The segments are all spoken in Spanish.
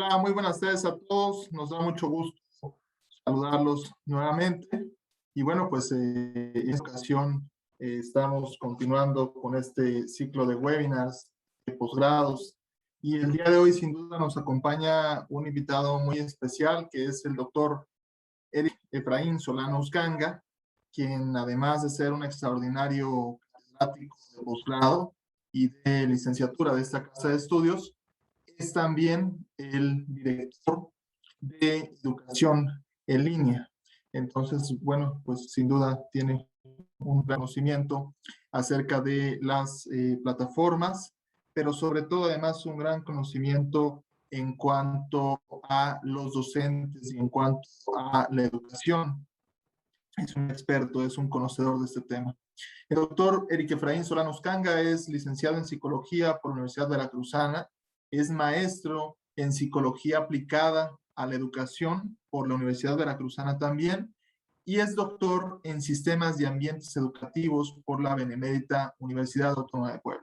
Hola, muy buenas tardes a todos. Nos da mucho gusto saludarlos nuevamente. Y bueno, pues en esta ocasión estamos continuando con este ciclo de webinars de posgrados. Y el día de hoy, sin duda, nos acompaña un invitado muy especial, que es el doctor Eric Efraín Solano Uscanga, quien además de ser un extraordinario catedrático de posgrado y de licenciatura de esta casa de estudios, es también el director de educación en línea. Entonces, bueno, pues sin duda tiene un conocimiento acerca de las plataformas, pero sobre todo además un gran conocimiento en cuanto a los docentes y en cuanto a la educación. Es un experto, es un conocedor de este tema. El doctor Eric Efraín Solano Uscanga es licenciado en psicología por la Universidad Veracruzana, es maestro en psicología aplicada a la educación por la Universidad Veracruzana también, y es doctor en sistemas y ambientes educativos por la Benemérita Universidad Autónoma de Puebla.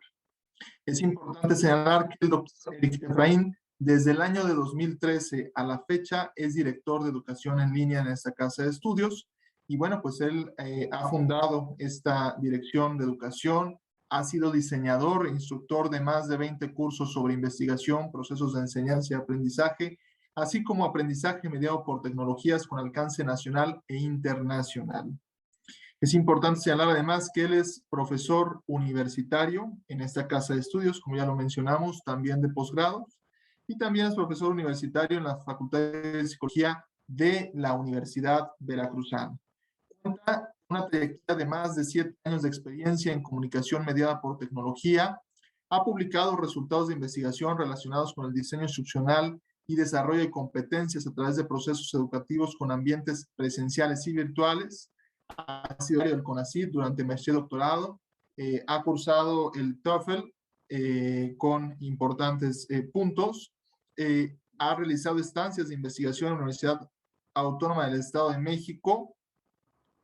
Es importante señalar que el doctor Eric Efraín, desde el año de 2013 a la fecha, es director de educación en línea en esta casa de estudios. Y bueno, pues él ha fundado esta dirección de educación, ha sido diseñador e instructor de más de 20 cursos sobre investigación, procesos de enseñanza y aprendizaje, así como aprendizaje mediado por tecnologías con alcance nacional e internacional. Es importante señalar además que él es profesor universitario en esta casa de estudios, como ya lo mencionamos, también de posgrados, y también es profesor universitario en la Facultad de Psicología de la Universidad Veracruzana. Cuenta una trayectoria de más de 7 años de experiencia en comunicación mediada por tecnología. Ha publicado resultados de investigación relacionados con el diseño instruccional y desarrollo de competencias a través de procesos educativos con ambientes presenciales y virtuales. Ha sido del CONACYT durante maestría y doctorado. Ha cursado el TOEFL con importantes puntos. Ha realizado estancias de investigación en la Universidad Autónoma del Estado de México.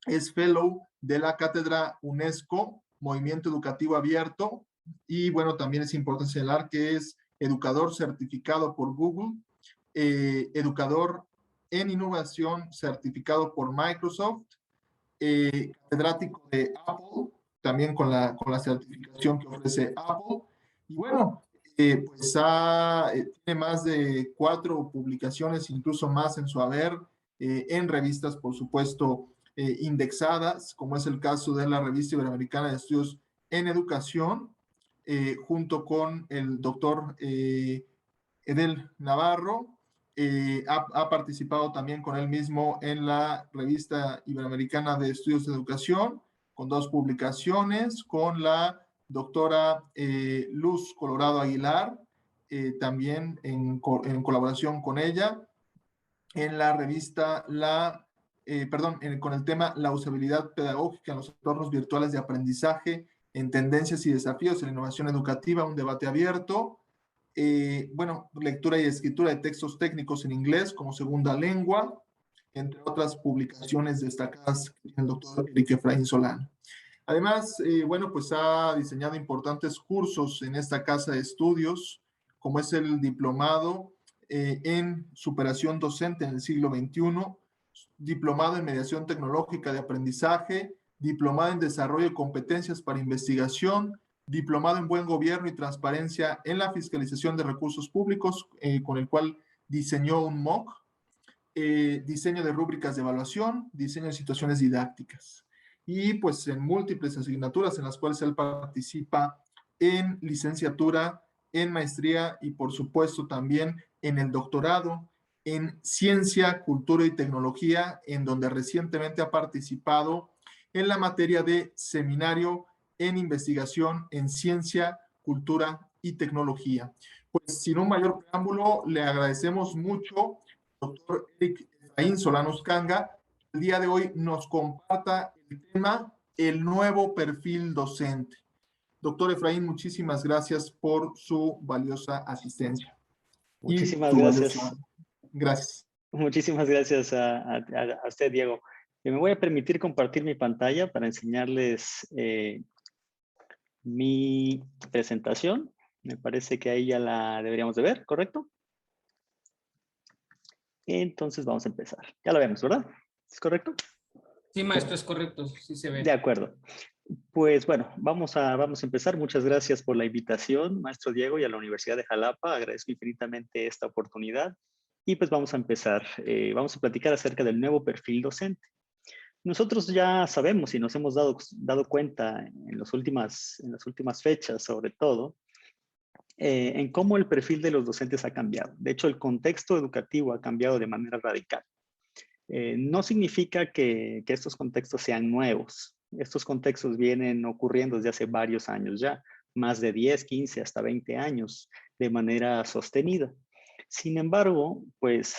Es fellow de la Cátedra UNESCO, Movimiento Educativo Abierto, y bueno, también es importante señalar que es educador certificado por Google, educador en innovación certificado por Microsoft, catedrático de Apple, también con la certificación que ofrece Apple, y bueno, pues tiene más de 4 publicaciones, incluso más en su haber, en revistas, por supuesto, indexadas, como es el caso de la Revista Iberoamericana de Estudios en Educación, junto con el doctor Edel Navarro. Ha participado también con él mismo en la Revista Iberoamericana de Estudios de Educación, con 2 publicaciones, con la doctora Luz Colorado Aguilar, también en colaboración con ella, en la revista con el tema La usabilidad pedagógica en los entornos virtuales de aprendizaje en tendencias y desafíos en la innovación educativa, un debate abierto. Bueno, lectura y escritura de textos técnicos en inglés como segunda lengua, entre otras publicaciones destacadas del doctor Eric Efraín Solano. Además, bueno, pues ha diseñado importantes cursos en esta casa de estudios, como es el diplomado en superación docente en el siglo XXI, diplomado en mediación tecnológica de aprendizaje, diplomado en desarrollo de competencias para investigación, diplomado en buen gobierno y transparencia en la fiscalización de recursos públicos, con el cual diseñó un MOOC, diseño de rúbricas de evaluación, diseño de situaciones didácticas. Y pues en múltiples asignaturas en las cuales él participa en licenciatura, en maestría y por supuesto también en el doctorado en ciencia, cultura y tecnología, en donde recientemente ha participado en la materia de seminario en investigación en ciencia, cultura y tecnología. Pues sin un mayor preámbulo, le agradecemos mucho, doctor Eric Efraín Solano Uscanga, el día de hoy nos comparta el tema, el nuevo perfil docente. Doctor Efraín, muchísimas gracias por su valiosa asistencia. Y Muchísimas su gracias. valiosa... Gracias. Muchísimas gracias a usted, Diego. Me voy a permitir compartir mi pantalla para enseñarles mi presentación. Me parece que ahí ya la deberíamos de ver, ¿correcto? Entonces vamos a empezar. Ya lo vemos, ¿verdad? ¿Es correcto? Sí, maestro, es correcto, sí se ve. De acuerdo. Pues bueno, vamos a empezar. Muchas gracias por la invitación, maestro Diego, y a la Universidad de Jalapa. Agradezco infinitamente esta oportunidad. Y pues vamos a empezar. Vamos a platicar acerca del nuevo perfil docente. Nosotros ya sabemos y nos hemos dado cuenta en las últimas fechas, sobre todo, en cómo el perfil de los docentes ha cambiado. De hecho, el contexto educativo ha cambiado de manera radical. No significa que estos contextos sean nuevos. Estos contextos vienen ocurriendo desde hace varios años ya, más de 10, 15, hasta 20 años de manera sostenida. Sin embargo, pues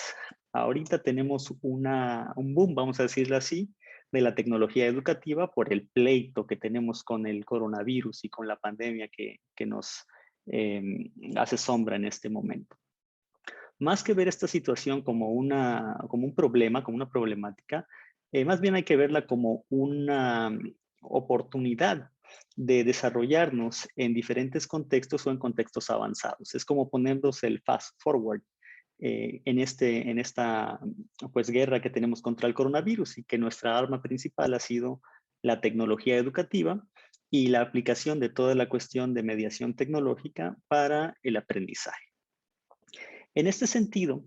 ahorita tenemos un boom, vamos a decirlo así, de la tecnología educativa por el pleito que tenemos con el coronavirus y con la pandemia que nos hace sombra en este momento. Más que ver esta situación como un problema, como una problemática, más bien hay que verla como una oportunidad de desarrollarnos en diferentes contextos o en contextos avanzados. Es como ponernos el fast forward en esta pues, guerra que tenemos contra el coronavirus y que nuestra arma principal ha sido la tecnología educativa y la aplicación de toda la cuestión de mediación tecnológica para el aprendizaje. En este sentido,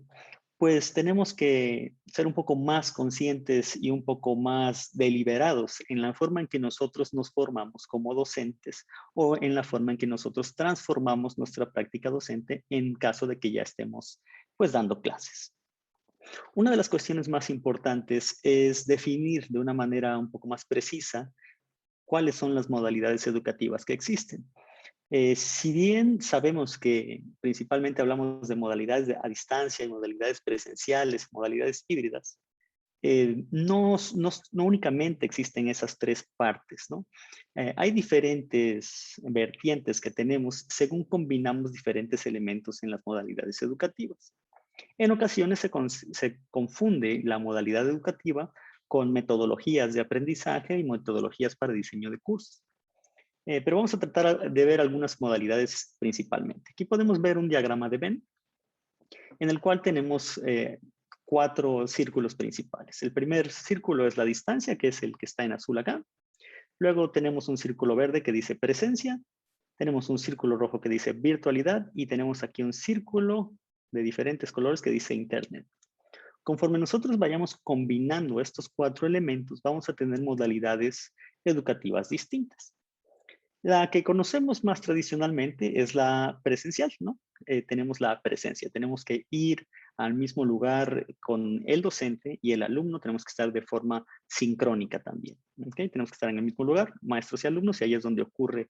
pues tenemos que ser un poco más conscientes y un poco más deliberados en la forma en que nosotros nos formamos como docentes o en la forma en que nosotros transformamos nuestra práctica docente en caso de que ya estemos pues dando clases. Una de las cuestiones más importantes es definir de una manera un poco más precisa cuáles son las modalidades educativas que existen. Si bien sabemos que principalmente hablamos de modalidades a distancia y modalidades presenciales, modalidades híbridas, no únicamente existen esas tres partes, ¿no? Hay diferentes vertientes que tenemos según combinamos diferentes elementos en las modalidades educativas. En ocasiones se confunde la modalidad educativa con metodologías de aprendizaje y metodologías para diseño de cursos. Pero vamos a tratar de ver algunas modalidades principalmente. Aquí podemos ver un diagrama de Venn, en el cual tenemos 4 círculos principales. El primer círculo es la distancia, que es el que está en azul acá. Luego tenemos un círculo verde que dice presencia. Tenemos un círculo rojo que dice virtualidad. Y tenemos aquí un círculo de diferentes colores que dice internet. Conforme nosotros vayamos combinando estos 4 elementos, vamos a tener modalidades educativas distintas. La que conocemos más tradicionalmente es la presencial, ¿no? Tenemos la presencia, tenemos que ir al mismo lugar con el docente y el alumno, tenemos que estar de forma sincrónica también, ¿ok? Tenemos que estar en el mismo lugar, maestros y alumnos, y ahí es donde ocurre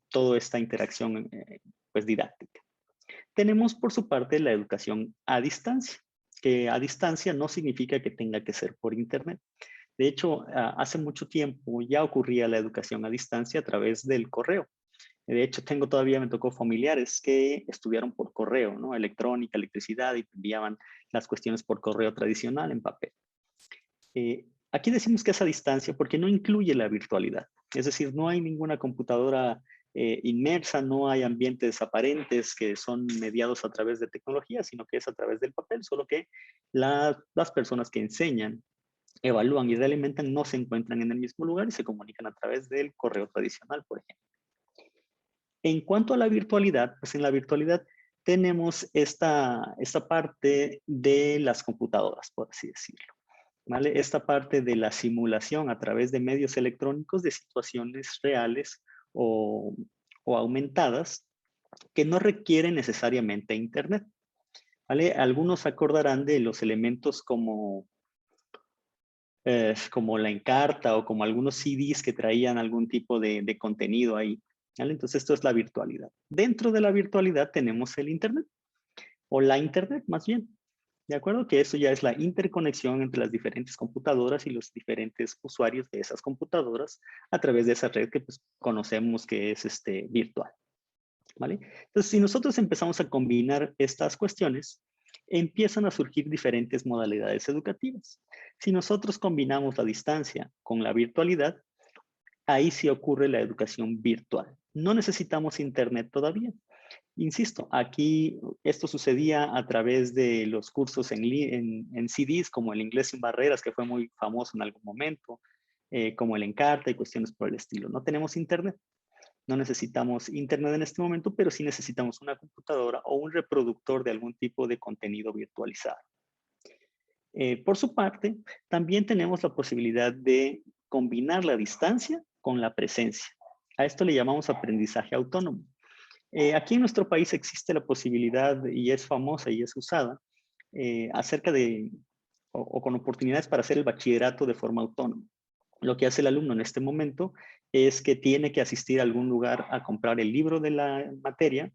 toda esta interacción pues didáctica. Tenemos por su parte la educación a distancia, que a distancia no significa que tenga que ser por internet. De hecho, hace mucho tiempo ya ocurría la educación a distancia a través del correo. De hecho, me tocó familiares que estudiaron por correo, ¿no? Electrónica, electricidad, y enviaban las cuestiones por correo tradicional en papel. Aquí decimos que es a distancia porque no incluye la virtualidad. Es decir, no hay ninguna computadora inmersa, no hay ambientes aparentes que son mediados a través de tecnología, sino que es a través del papel, solo que las personas que enseñan, evalúan y realimentan no se encuentran en el mismo lugar y se comunican a través del correo tradicional, por ejemplo. En cuanto a la virtualidad, pues en la virtualidad tenemos esta parte de las computadoras, por así decirlo, ¿vale? Esta parte de la simulación a través de medios electrónicos de situaciones reales o aumentadas que no requieren necesariamente internet, ¿vale? Algunos acordarán de los elementos como la Encarta o como algunos CDs que traían algún tipo de contenido ahí, ¿vale? Entonces esto es la virtualidad. Dentro de la virtualidad tenemos el Internet, o la Internet más bien, ¿de acuerdo? Que eso ya es la interconexión entre las diferentes computadoras y los diferentes usuarios de esas computadoras a través de esa red que pues, conocemos que es virtual, ¿vale? Entonces, si nosotros empezamos a combinar estas cuestiones, empiezan a surgir diferentes modalidades educativas. Si nosotros combinamos la distancia con la virtualidad, ahí sí ocurre la educación virtual. No necesitamos internet todavía, Insisto, aquí esto sucedía a través de los cursos en CDs, como el Inglés sin Barreras, que fue muy famoso en algún momento, como el Encarta y cuestiones por el estilo. No tenemos internet. No necesitamos internet en este momento, pero sí necesitamos una computadora o un reproductor de algún tipo de contenido virtualizado. Por su parte, también tenemos la posibilidad de combinar la distancia con la presencia. A esto le llamamos aprendizaje autónomo. Aquí en nuestro país existe la posibilidad, y es famosa y es usada, acerca de, o con oportunidades para hacer el bachillerato de forma autónoma. Lo que hace el alumno en este momento es que tiene que asistir a algún lugar a comprar el libro de la materia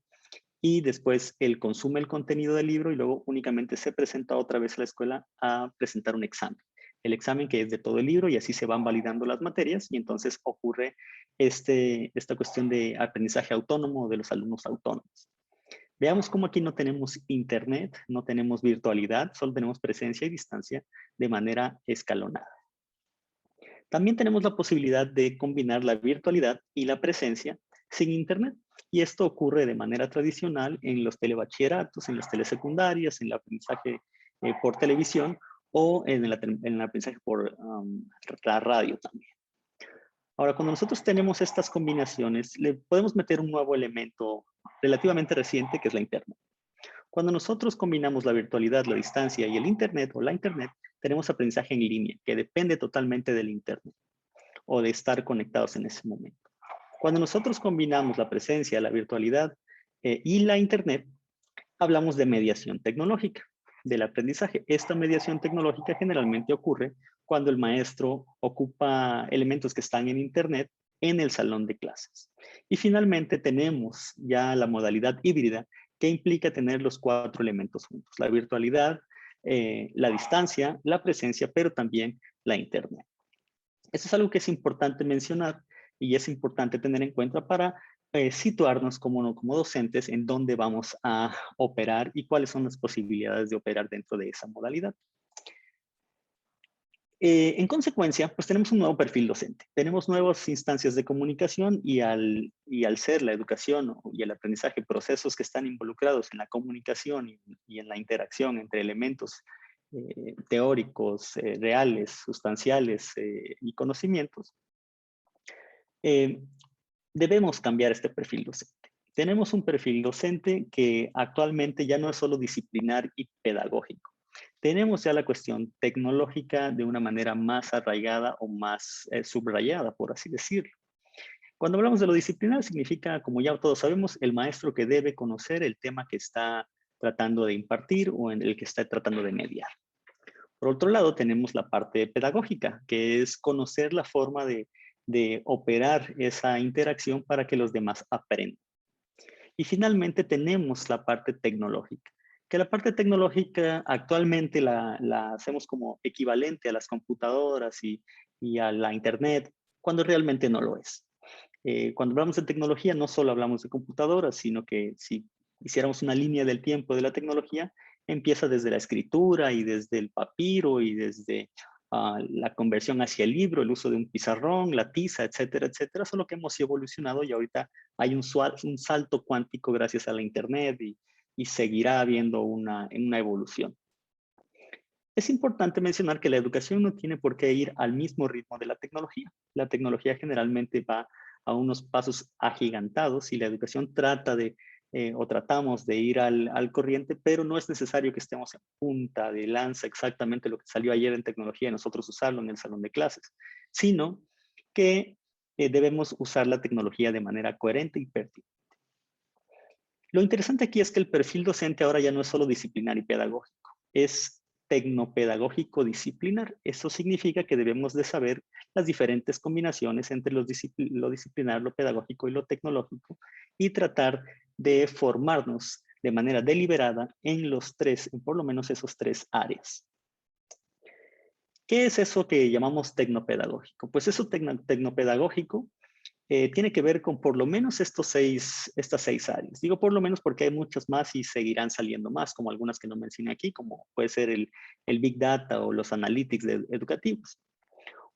y después él consume el contenido del libro y luego únicamente se presenta otra vez a la escuela a presentar un examen. El examen que es de todo el libro y así se van validando las materias y entonces ocurre esta cuestión de aprendizaje autónomo de los alumnos autónomos. Veamos cómo aquí no tenemos internet, no tenemos virtualidad, solo tenemos presencia y distancia de manera escalonada. También tenemos la posibilidad de combinar la virtualidad y la presencia sin internet. Y esto ocurre de manera tradicional en los telebachilleratos, en las telesecundarias, en el aprendizaje por televisión o en el aprendizaje por la radio también. Ahora, cuando nosotros tenemos estas combinaciones, le podemos meter un nuevo elemento relativamente reciente que es la internet. Cuando nosotros combinamos la virtualidad, la distancia y el internet o la internet, tenemos aprendizaje en línea que depende totalmente del internet o de estar conectados en ese momento. Cuando nosotros combinamos la presencia, la virtualidad y la internet, hablamos de mediación tecnológica del aprendizaje. Esta mediación tecnológica generalmente ocurre cuando el maestro ocupa elementos que están en internet en el salón de clases. Y finalmente tenemos ya la modalidad híbrida que implica tener los 4 elementos juntos: la virtualidad, la distancia, la presencia, pero también la internet. Esto es algo que es importante mencionar y es importante tener en cuenta para situarnos como docentes en dónde vamos a operar y cuáles son las posibilidades de operar dentro de esa modalidad. En consecuencia, pues tenemos un nuevo perfil docente. Tenemos nuevas instancias de comunicación y al ser la educación y el aprendizaje procesos que están involucrados en la comunicación y en la interacción entre elementos teóricos, reales, sustanciales y conocimientos, debemos cambiar este perfil docente. Tenemos un perfil docente que actualmente ya no es solo disciplinar y pedagógico. Tenemos ya la cuestión tecnológica de una manera más arraigada o más subrayada, por así decirlo. Cuando hablamos de lo disciplinar, significa, como ya todos sabemos, el maestro que debe conocer el tema que está tratando de impartir o en el que está tratando de mediar. Por otro lado, tenemos la parte pedagógica, que es conocer la forma de operar esa interacción para que los demás aprendan. Y finalmente tenemos la parte tecnológica, que la parte tecnológica actualmente la hacemos como equivalente a las computadoras y a la internet, cuando realmente no lo es. Cuando hablamos de tecnología, no solo hablamos de computadoras, sino que si hiciéramos una línea del tiempo de la tecnología, empieza desde la escritura y desde el papiro y desde la conversión hacia el libro, el uso de un pizarrón, la tiza, etcétera, etcétera, solo que hemos evolucionado y ahorita hay un salto cuántico gracias a la internet y seguirá habiendo una evolución. Es importante mencionar que la educación no tiene por qué ir al mismo ritmo de la tecnología. La tecnología generalmente va a unos pasos agigantados y la educación trata de, o tratamos de ir al corriente, pero no es necesario que estemos en punta de lanza exactamente lo que salió ayer en tecnología y nosotros usarlo en el salón de clases, sino que debemos usar la tecnología de manera coherente y pertinente. Lo interesante aquí es que el perfil docente ahora ya no es solo disciplinar y pedagógico, es tecnopedagógico disciplinar. Eso significa que debemos de saber las diferentes combinaciones entre lo disciplinar, lo pedagógico y lo tecnológico y tratar de formarnos de manera deliberada en por lo menos esos 3 áreas. ¿Qué es eso que llamamos tecnopedagógico? Pues eso tecnopedagógico tiene que ver con por lo menos estas 6 áreas. Digo por lo menos porque hay muchas más y seguirán saliendo más, como algunas que no mencioné aquí, como puede ser el Big Data o los Analytics educativos.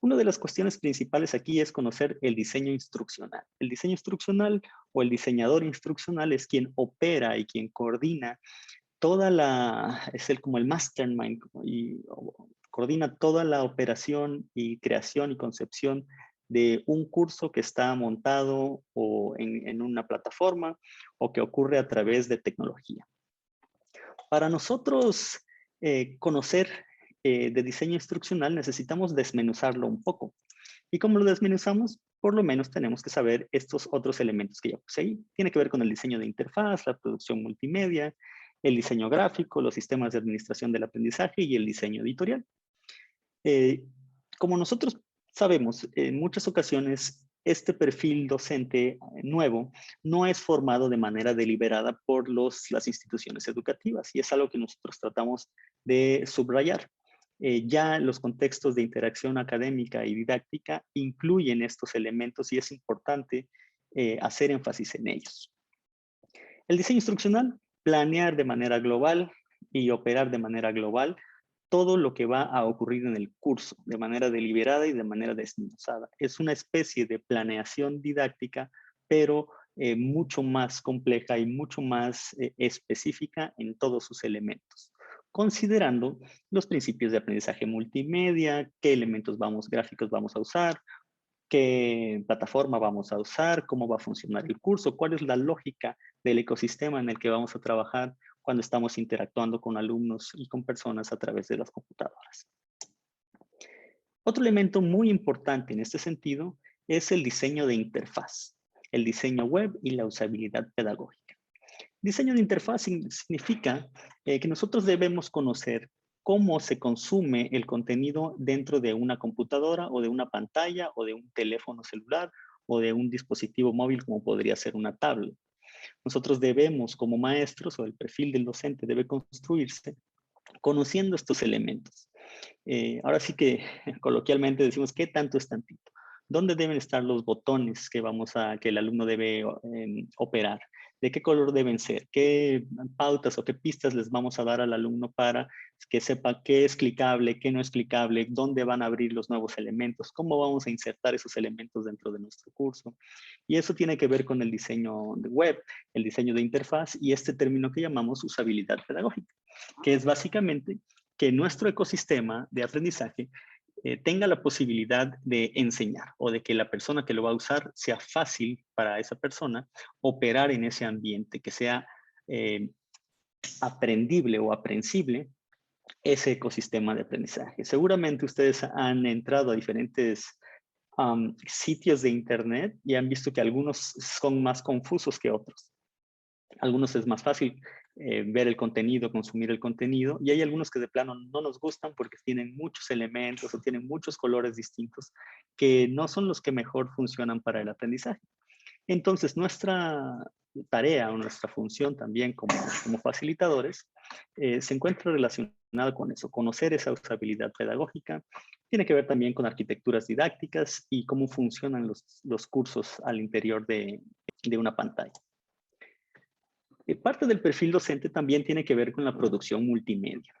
Una de las cuestiones principales aquí es conocer el diseño instruccional. El diseño instruccional o el diseñador instruccional es quien opera y quien coordina como el mastermind y coordina toda la operación y creación y concepción de un curso que está montado o en una plataforma o que ocurre a través de tecnología. Para nosotros conocer de diseño instruccional necesitamos desmenuzarlo un poco. ¿Y cómo lo desmenuzamos? Por lo menos tenemos que saber estos otros elementos que ya puse ahí. Tiene que ver con el diseño de interfaz, la producción multimedia, el diseño gráfico, los sistemas de administración del aprendizaje y el diseño editorial. Como nosotros sabemos, en muchas ocasiones este perfil docente nuevo no es formado de manera deliberada por las instituciones educativas y es algo que nosotros tratamos de subrayar. Ya los contextos de interacción académica y didáctica incluyen estos elementos y es importante hacer énfasis en ellos. El diseño instruccional, planear de manera global y operar de manera global todo lo que va a ocurrir en el curso, de manera deliberada y de manera desmenuzada. Es una especie de planeación didáctica, pero mucho más compleja y mucho más específica en todos sus elementos, considerando los principios de aprendizaje multimedia, qué elementos gráficos vamos a usar, qué plataforma vamos a usar, cómo va a funcionar el curso, cuál es la lógica del ecosistema en el que vamos a trabajar cuando estamos interactuando con alumnos y con personas a través de las computadoras. Otro elemento muy importante en este sentido es el diseño de interfaz, el diseño web y la usabilidad pedagógica. Diseño de interfaz significa que nosotros debemos conocer cómo se consume el contenido dentro de una computadora o de una pantalla o de un teléfono celular o de un dispositivo móvil como podría ser una tablet. Nosotros debemos, como maestros, o el perfil del docente debe construirse conociendo estos elementos. Ahora sí que coloquialmente decimos, ¿qué tanto es tantito? ¿Dónde deben estar los botones que el alumno debe operar? ¿De qué color deben ser? ¿Qué pautas o qué pistas les vamos a dar al alumno para que sepa qué es clicable, qué no es clicable, dónde van a abrir los nuevos elementos, cómo vamos a insertar esos elementos dentro de nuestro curso? Y eso tiene que ver con el diseño de web, el diseño de interfaz y este término que llamamos usabilidad pedagógica, que es básicamente que nuestro ecosistema de aprendizaje tenga la posibilidad de enseñar o de que la persona que lo va a usar sea fácil para esa persona operar en ese ambiente, que sea aprendible o aprensible ese ecosistema de aprendizaje. Seguramente ustedes han entrado a diferentes sitios de internet y han visto que algunos son más confusos que otros. Algunos es más fácil ver el contenido, consumir el contenido, y hay algunos que de plano no nos gustan porque tienen muchos elementos o tienen muchos colores distintos que no son los que mejor funcionan para el aprendizaje. Entonces, nuestra tarea o nuestra función también como facilitadores se encuentra relacionada con eso, conocer esa usabilidad pedagógica. Tiene que ver también con arquitecturas didácticas y cómo funcionan los cursos al interior de una pantalla. Parte del perfil docente también tiene que ver con la producción multimedia.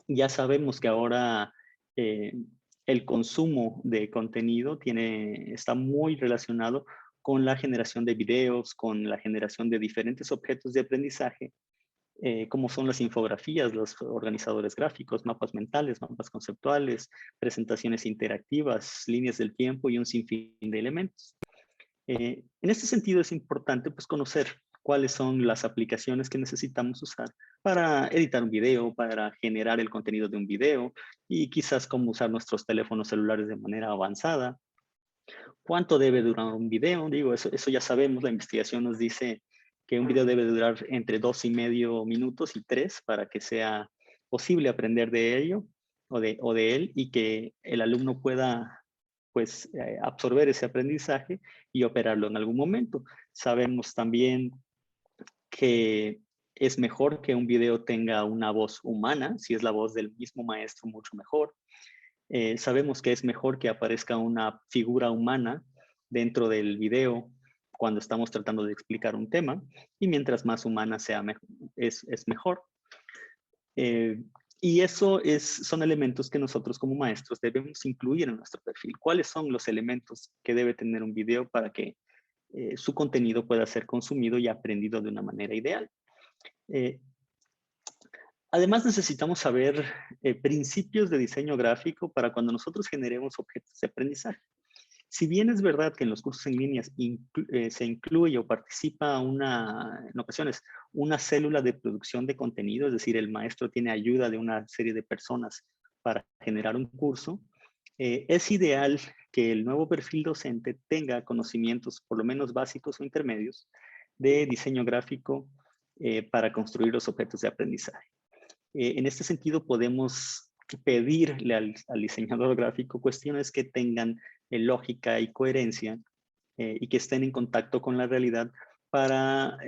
Ya sabemos que ahora el consumo de contenido está muy relacionado con la generación de videos, con la generación de diferentes objetos de aprendizaje, como son las infografías, los organizadores gráficos, mapas mentales, mapas conceptuales, presentaciones interactivas, líneas del tiempo y un sinfín de elementos. En este sentido es importante pues, conocer cuáles son las aplicaciones que necesitamos usar para editar un video, para generar el contenido de un video y quizás cómo usar nuestros teléfonos celulares de manera avanzada. ¿Cuánto debe durar un video? Digo, eso ya sabemos, la investigación nos dice que un video debe durar entre 2,5 minutos y 3 para que sea posible aprender de ello o de él y que el alumno pueda pues absorber ese aprendizaje y operarlo en algún momento. Sabemos también que es mejor que un video tenga una voz humana, si es la voz del mismo maestro, mucho mejor. Sabemos que es mejor que aparezca una figura humana dentro del video cuando estamos tratando de explicar un tema y mientras más humana sea, es mejor. Y eso son elementos que nosotros como maestros debemos incluir en nuestro perfil. ¿Cuáles son los elementos que debe tener un video para que su contenido pueda ser consumido y aprendido de una manera ideal? Además, necesitamos saber principios de diseño gráfico para cuando nosotros generemos objetos de aprendizaje. Si bien es verdad que en los cursos en línea se incluye o participa en ocasiones una célula de producción de contenido, es decir, el maestro tiene ayuda de una serie de personas para generar un curso, es ideal que el nuevo perfil docente tenga conocimientos, por lo menos básicos o intermedios, de diseño gráfico para construir los objetos de aprendizaje. En este sentido, podemos pedirle al diseñador gráfico cuestiones que tengan lógica y coherencia y que estén en contacto con la realidad para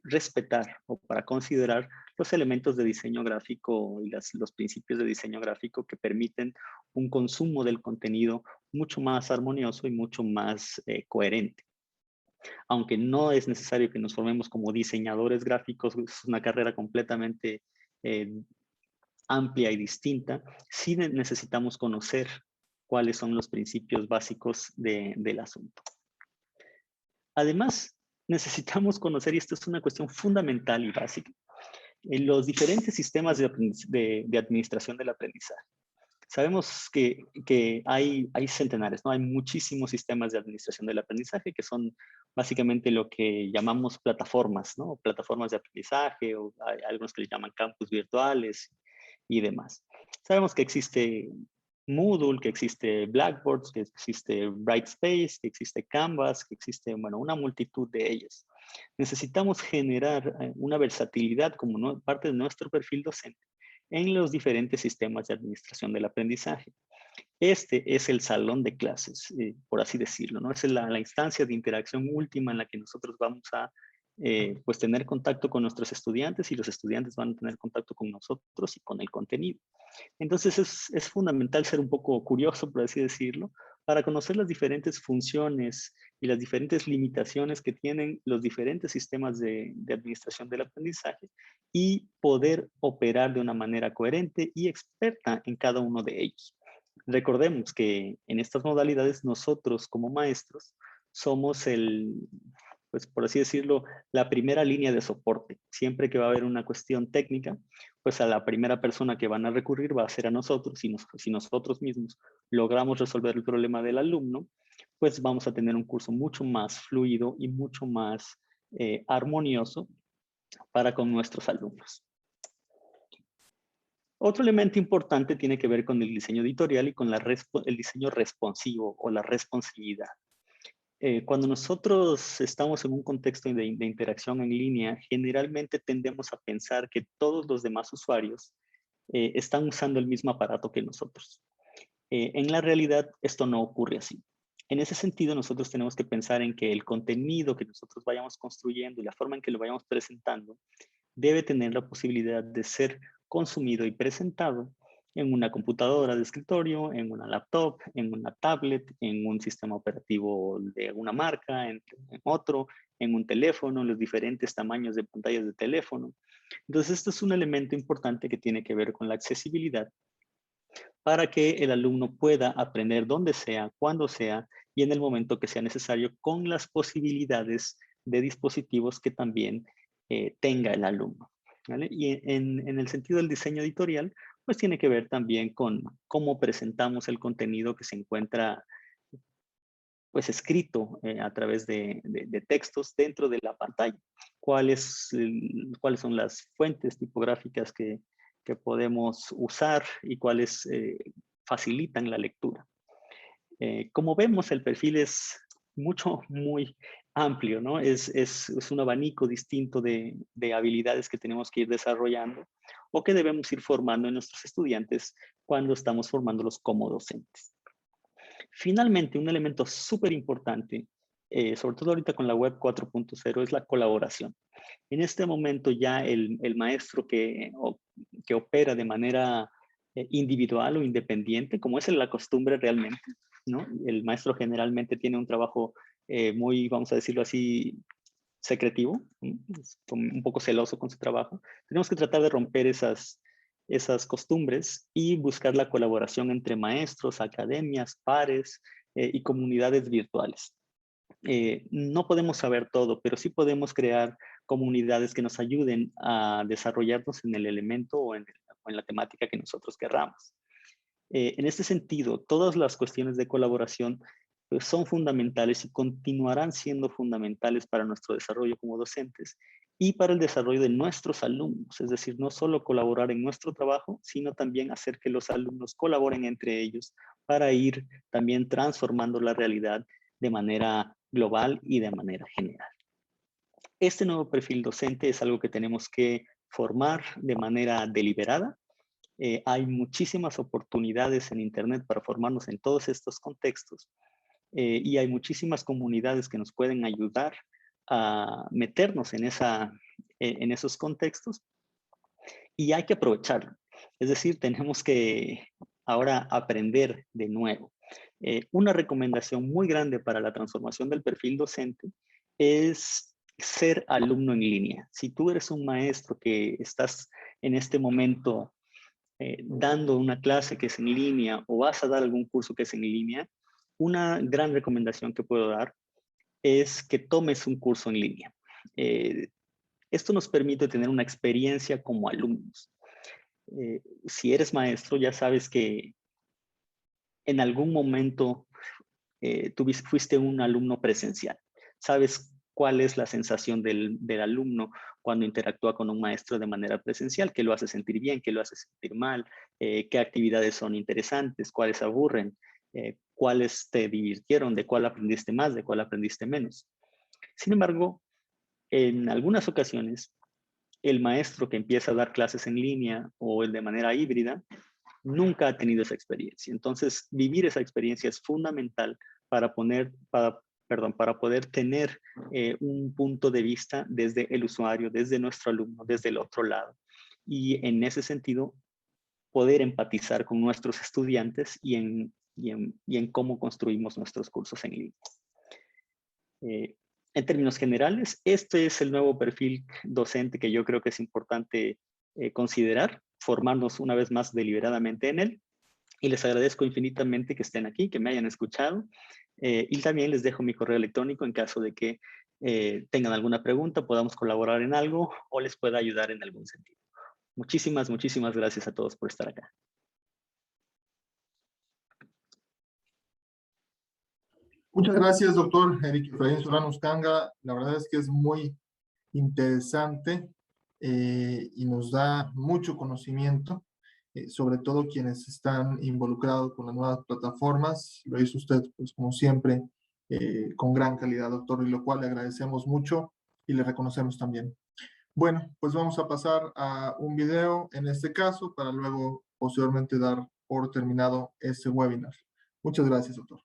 respetar o para considerar los elementos de diseño gráfico y los principios de diseño gráfico que permiten un consumo del contenido mucho más armonioso y mucho más coherente. Aunque no es necesario que nos formemos como diseñadores gráficos, es una carrera completamente amplia y distinta, sí necesitamos conocer cuáles son los principios básicos del asunto. Además, necesitamos conocer, y esto es una cuestión fundamental y básica, los diferentes sistemas de administración del aprendizaje. Sabemos que hay centenares, ¿no? Hay muchísimos sistemas de administración del aprendizaje que son básicamente lo que llamamos plataformas, ¿no? Plataformas de aprendizaje, o hay algunos que le llaman campus virtuales y demás. Sabemos que existe Moodle, que existe Blackboard, que existe Brightspace, que existe Canvas, que existe, bueno, una multitud de ellas. Necesitamos generar una versatilidad como parte de nuestro perfil docente en los diferentes sistemas de administración del aprendizaje. Este es el salón de clases, por así decirlo, ¿no? Es la instancia de interacción última en la que nosotros vamos a pues tener contacto con nuestros estudiantes y los estudiantes van a tener contacto con nosotros y con el contenido. Entonces es fundamental ser un poco curioso, por así decirlo, para conocer las diferentes funciones y las diferentes limitaciones que tienen los diferentes sistemas de administración del aprendizaje y poder operar de una manera coherente y experta en cada uno de ellos. Recordemos que en estas modalidades nosotros como maestros somos pues por así decirlo, la primera línea de soporte. Siempre que va a haber una cuestión técnica, pues a la primera persona que van a recurrir va a ser a nosotros. Si nosotros mismos logramos resolver el problema del alumno, pues vamos a tener un curso mucho más fluido y mucho más armonioso para con nuestros alumnos. Otro elemento importante tiene que ver con el diseño editorial y con el diseño responsivo o la responsividad. Cuando nosotros estamos en un contexto de interacción en línea, generalmente tendemos a pensar que todos los demás usuarios están usando el mismo aparato que nosotros. En la realidad, esto no ocurre así. En ese sentido, nosotros tenemos que pensar en que el contenido que nosotros vayamos construyendo y la forma en que lo vayamos presentando debe tener la posibilidad de ser consumido y presentado en una computadora de escritorio, en una laptop, en una tablet, en un sistema operativo de una marca, en otro, en un teléfono, en los diferentes tamaños de pantallas de teléfono. Entonces, esto es un elemento importante que tiene que ver con la accesibilidad para que el alumno pueda aprender donde sea, cuando sea y en el momento que sea necesario con las posibilidades de dispositivos que también tenga el alumno. ¿Vale? Y en el sentido del diseño editorial, pues tiene que ver también con cómo presentamos el contenido que se encuentra pues escrito a través de textos dentro de la pantalla. ¿Cuáles son las fuentes tipográficas que podemos usar y cuáles facilitan la lectura? Como vemos, el perfil es muy amplio, ¿no? Es un abanico distinto de habilidades que tenemos que ir desarrollando o que debemos ir formando en nuestros estudiantes cuando estamos formándolos como docentes. Finalmente, un elemento súper importante, sobre todo ahorita con la web 4.0, es la colaboración. En este momento ya el maestro que opera de manera individual o independiente, como es la costumbre realmente, ¿no? El maestro generalmente tiene un trabajo muy, vamos a decirlo así, secretivo, un poco celoso con su trabajo. Tenemos que tratar de romper esas esas costumbres y buscar la colaboración entre maestros, academias, pares y comunidades virtuales. No podemos saber todo, pero sí podemos crear comunidades que nos ayuden a desarrollarnos en el elemento o en la temática que nosotros querramos. En este sentido, todas las cuestiones de colaboración pues, son fundamentales y continuarán siendo fundamentales para nuestro desarrollo como docentes y para el desarrollo de nuestros alumnos. Es decir, no solo colaborar en nuestro trabajo, sino también hacer que los alumnos colaboren entre ellos para ir también transformando la realidad de manera global y de manera general. Este nuevo perfil docente es algo que tenemos que formar de manera deliberada. Hay muchísimas oportunidades en Internet para formarnos en todos estos contextos y hay muchísimas comunidades que nos pueden ayudar a meternos en esos contextos y hay que aprovecharlo. Es decir, tenemos que ahora aprender de nuevo. Una recomendación muy grande para la transformación del perfil docente es ser alumno en línea. Si tú eres un maestro que estás en este momento dando una clase que es en línea o vas a dar algún curso que es en línea, una gran recomendación que puedo dar es que tomes un curso en línea. Esto nos permite tener una experiencia como alumnos. Si eres maestro, ya sabes que en algún momento tú fuiste un alumno presencial. Sabes cuál es la sensación del alumno cuando interactúa con un maestro de manera presencial, qué lo hace sentir bien, qué lo hace sentir mal, qué actividades son interesantes, cuáles aburren, cuáles te divirtieron, de cuál aprendiste más, de cuál aprendiste menos. Sin embargo, en algunas ocasiones, el maestro que empieza a dar clases en línea o el de manera híbrida, nunca ha tenido esa experiencia. Entonces, vivir esa experiencia es fundamental para poder tener un punto de vista desde el usuario, desde nuestro alumno, desde el otro lado. Y en ese sentido, poder empatizar con nuestros estudiantes y en cómo construimos nuestros cursos en línea. En términos generales, este es el nuevo perfil docente que yo creo que es importante considerar, formarnos una vez más deliberadamente en él. Y les agradezco infinitamente que estén aquí, que me hayan escuchado. Y también les dejo mi correo electrónico en caso de que tengan alguna pregunta, podamos colaborar en algo o les pueda ayudar en algún sentido. Muchísimas, muchísimas gracias a todos por estar acá. Muchas gracias, doctor Eric Efraín Solano Uscanga. La verdad es que es muy interesante y nos da mucho conocimiento, sobre todo quienes están involucrados con las nuevas plataformas. Lo hizo usted, pues como siempre, con gran calidad, doctor, y lo cual le agradecemos mucho y le reconocemos también. Bueno, pues vamos a pasar a un video en este caso para luego posteriormente dar por terminado este webinar. Muchas gracias, doctor.